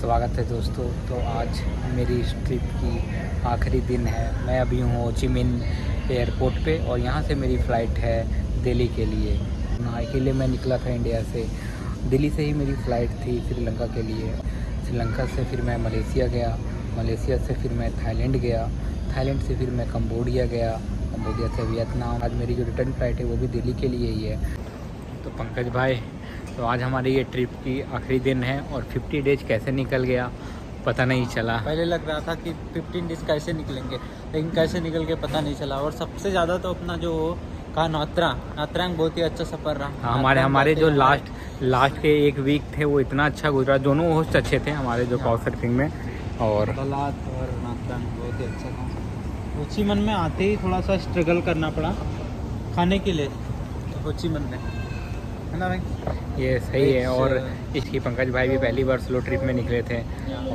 स्वागत है दोस्तों। तो आज मेरी इस ट्रिप की आखिरी दिन है। मैं अभी हूँ हो ची मिन्ह एयरपोर्ट पे और यहाँ से मेरी फ़्लाइट है दिल्ली के लिए। के लिए मैं निकला था इंडिया से। दिल्ली से ही मेरी फ़्लाइट थी श्रीलंका के लिए। श्रीलंका से फिर मैं मलेशिया गया, मलेशिया से फिर मैं थाईलैंड गया, थाईलैंड से फिर मैं कंबोडिया गया, कंबोडिया से वियतनाम। आज मेरी जो रिटर्न फ़्लाइट है वो भी दिल्ली के लिए ही है। तो पंकज भाई, तो आज हमारी ये ट्रिप की आखिरी दिन है और 50 डेज कैसे निकल गया पता नहीं चला। पहले लग रहा था कि 15 डेज कैसे निकलेंगे, लेकिन कैसे निकल के पता नहीं चला। और सबसे ज़्यादा तो अपना जो कहा नात्रांग बहुत ही अच्छा सफ़र रहा। हाँ, हमारे जो लास्ट के एक वीक थे वो इतना अच्छा गुजरा। दोनों होस्ट अच्छे थे हमारे जो काउच सर्फिंग में। और बलात और नात्रांग बहुत ही अच्छा था। हो ची मिन्ह में आते ही थोड़ा सा स्ट्रगल करना पड़ा खाने के लिए हो ची मिन्ह में, है ना भाई? ये सही है। और इसकी पंकज भाई भी पहली बार स्लो ट्रिप में निकले थे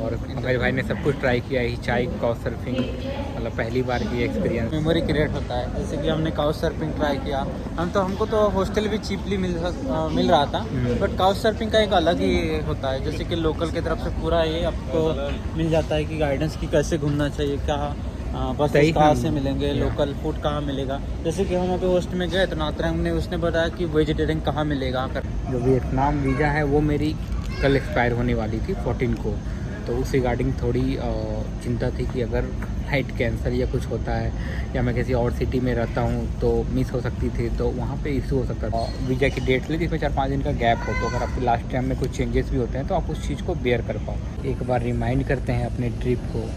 और पंकज भाई ने सब कुछ ट्राई किया। ही चाय काउच सर्फिंग मतलब पहली बार की एक्सपीरियंस मेमोरी क्रिएट होता है। जैसे कि हमने काउच सर्फिंग ट्राई किया। हमको तो हॉस्टल भी चीपली मिल रहा था, बट काउच सर्फिंग का एक अलग ही होता है। जैसे कि लोकल की तरफ से पूरा ये आपको मिल जाता है कि गाइडेंस की कैसे घूमना चाहिए, क्या बस कहाँ से मिलेंगे, लोकल फूड कहाँ मिलेगा। जैसे कि हम वहाँ पे होस्ट में गए तो नात्रांग ने उसने बताया कि वेजिटेरियन कहाँ मिलेगा। जो वियतनाम वीज़ा है वो मेरी कल एक्सपायर होने वाली थी 14 को। तो उस रिगार्डिंग थोड़ी चिंता थी कि अगर फ्लाइट कैंसिल या कुछ होता है या मैं किसी और सिटी में रहता हूँ तो मिस हो सकती थी, तो वहाँ पे इशू हो सकता था। वीज़ा की डेट ली जिसमें 4-5 दिन का गैप हो, तो अगर आपके लास्ट टाइम में कुछ चेंजेस भी होते हैं तो आप उस चीज़ को बेयर कर पाओ। एक बार रिमाइंड करते हैं अपने ट्रिप को।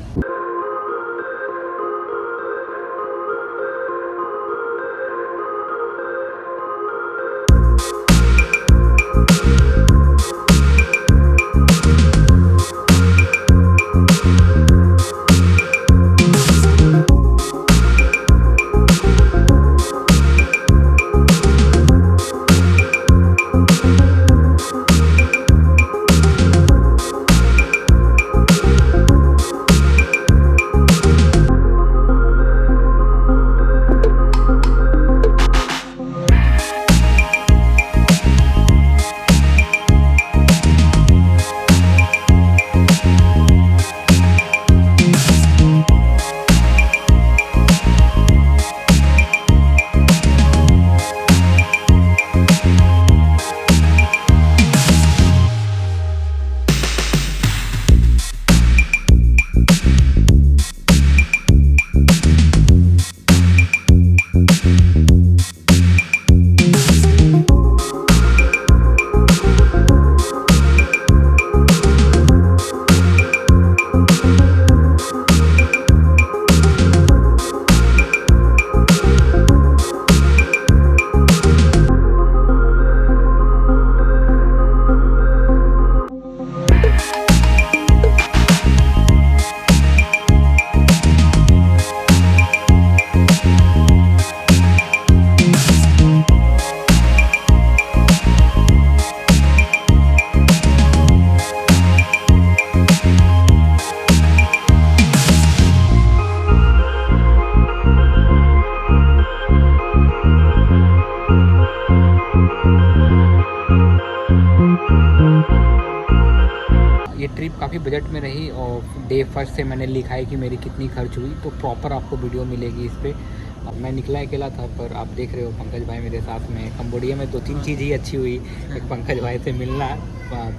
ये ट्रिप काफ़ी बजट में रही और डे फर्स्ट से मैंने लिखा है कि मेरी कितनी खर्च हुई, तो प्रॉपर आपको वीडियो मिलेगी इस पर। मैं निकला अकेला था पर आप देख रहे हो पंकज भाई मेरे साथ में। कंबोडिया में 2-3 चीज़ ही अच्छी हुई। एक पंकज भाई से मिलना,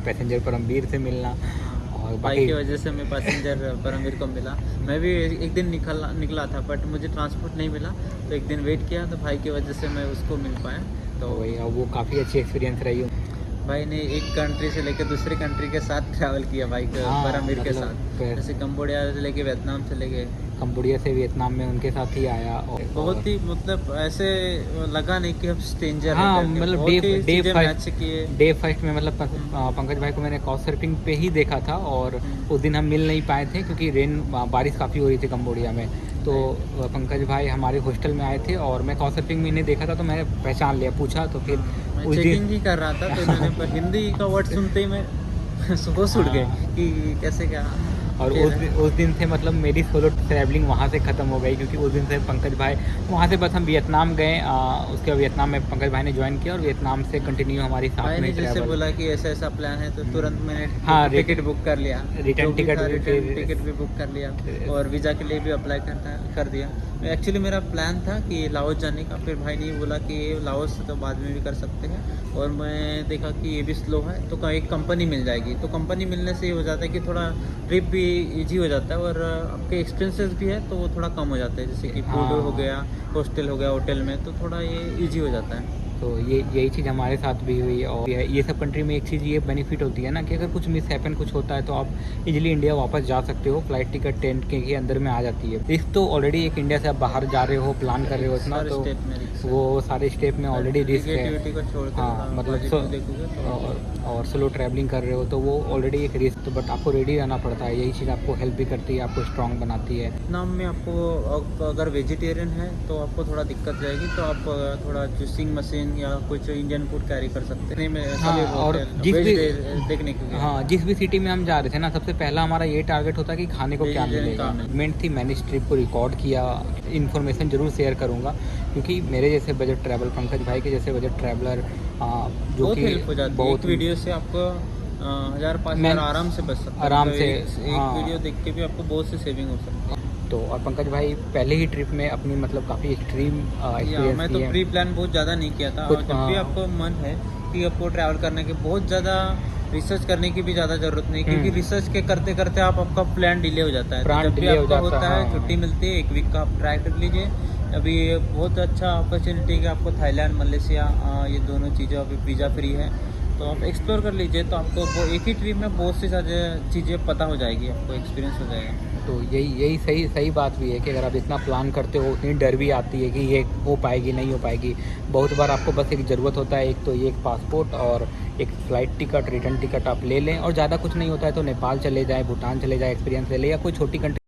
पैसेंजर परमवीर से मिलना, और भाई की वजह से मैं पैसेंजर परमवीर को मिला। मैं भी एक दिन निकला था बट मुझे ट्रांसपोर्ट नहीं मिला, तो एक दिन वेट किया तो भाई की वजह से मैं उसको मिल पाया। तो वही वो काफ़ी अच्छी एक्सपीरियंस रही। भाई ने एक कंट्री से लेकर दूसरे कंट्री के साथ ट्रैवल किया भाई परमवीर के साथ। जैसे कंबोडिया से लेके वियतनाम से लेके कंबोडिया से वियतनाम में उनके साथ ही आया और बहुत ही मतलब ऐसे लगा नहीं कि हम स्ट्रेंजर हैं। हाँ, मतलब डे फर्स्ट में मतलब हाँ। पंकज भाई को मैंने काउच सर्फिंग पे ही देखा था और उस दिन हम मिल नहीं पाए थे क्योंकि बारिश काफ़ी हो रही थी कंबोडिया में। तो पंकज भाई हमारे हॉस्टल में आए थे और मैं काउच सर्फिंग में इन्हें देखा था तो मैंने पहचान लिया, पूछा तो फिर मैं चेकिंग ही कर रहा था तो इन्होंने हिंदी का वर्ड सुनते ही मैं होश उड़ गए कि कैसे क्या। और उस दिन से मतलब मेरी सोलो ट्रैवलिंग वहाँ से ख़त्म हो गई, क्योंकि उस दिन से पंकज भाई वहाँ से बस हम वियतनाम गए, उसके बाद वियतनाम में पंकज भाई ने ज्वाइन किया और वियतनाम से कंटिन्यू हमारी साथ भाई में ने जैसे ट्रैवल। बोला कि ऐसा ऐसा प्लान है तो तुरंत मैंने हाँ, टिकट बुक कर लिया, रिटर्न टिकट भी बुक कर लिया और वीज़ा के लिए भी अप्लाई कर दिया। एक्चुअली मेरा प्लान था कि लाओस जाने का, फिर भाई ने बोला कि लाओस तो बाद में भी कर सकते हैं, और मैं देखा कि ये भी स्लो है तो एक कंपनी मिल जाएगी, तो कंपनी मिलने से ये हो जाता है कि थोड़ा ट्रिप भी इजी हो जाता है और आपके एक्सपेंसेस भी है तो वो थोड़ा कम हो जाता है, जैसे कि फूड हो गया, हॉस्टल हो गया, होटल में तो थोड़ा ये इजी हो जाता है। तो यही चीज़ हमारे साथ भी हुई। और ये सब कंट्री में एक चीज़ ये बेनिफिट होती है ना कि अगर कुछ मिस हैपन कुछ होता है तो आप इजीली इंडिया वापस जा सकते हो, फ्लाइट टिकट टेंट के अंदर में आ जाती है। रिस्क तो ऑलरेडी एक इंडिया से आप बाहर जा रहे हो, प्लान कर रहे हो इतना, तो वो सारे स्टेप में ऑलरेडी रिस्क है। हाँ मतलब और स्लो ट्रैवलिंग कर रहे हो तो वो ऑलरेडी एक रिस्क, तो बट आपको रेडी रहना पड़ता है। यही चीज़ आपको हेल्प भी करती है, आपको स्ट्रॉन्ग बनाती है। नाम में आपको अगर वेजिटेरियन है तो आपको थोड़ा दिक्कत जाएगी, तो आप थोड़ा जूसिंग मशीन या कुछ इंडियन फूड कैरी कर सकते हैं। हाँ, और देखने के लिए हाँ, जिस भी सिटी में हम जा रहे थे ना, सबसे पहला हमारा ये टारगेट होता है कि खाने को क्या मिलेगा। मेन थी मैंने इस ट्रिप को रिकॉर्ड किया, इन्फॉर्मेशन जरूर शेयर करूँगा, क्योंकि मेरे जैसे बजट ट्रैवल, पंकज भाई के जैसे बजट ट्रैवलर जो कि हेल्प हो जाती है। एक वीडियो से आपको 1000-5000 आराम से बच सकते हैं, आराम से एक वीडियो देख के भी आपको बहुत सी सेविंग हो सकती है। तो और पंकज भाई पहले ही ट्रिप में अपनी मतलब काफ़ी एक्सट्रीम एक्सपीरियंस मैं तो प्री प्लान बहुत ज़्यादा नहीं किया था। जब भी आपको मन है कि आपको ट्रैवल करने के, बहुत ज़्यादा रिसर्च करने की भी ज़्यादा ज़रूरत नहीं, क्योंकि रिसर्च के करते करते आपका प्लान डिले हो जाता है। जब भी आपका होता है छुट्टी मिलती है 1 वीक का, आप ट्राई कर लीजिए। अभी बहुत अच्छा अपॉर्चुनिटी है आपको, थाईलैंड, मलेशिया, ये दोनों चीज़ें अभी वीज़ा फ्री है, तो आप एक्सप्लोर कर लीजिए। तो आपको वो एक ही ट्रिप में बहुत सी सारी चीज़ें पता हो जाएगी, आपको एक्सपीरियंस हो जाएगा। तो यही सही बात भी है कि अगर आप इतना प्लान करते हो उतनी डर भी आती है कि ये हो पाएगी नहीं हो पाएगी। बहुत बार आपको बस एक ज़रूरत होता है, एक तो ये एक पासपोर्ट और एक फ़्लाइट टिकट, रिटर्न टिकट आप ले लें, और ज़्यादा कुछ नहीं होता है तो नेपाल चले जाएँ, भूटान चले जाएँ, एक्सपीरियंस ले लें, या कोई छोटी कंट्री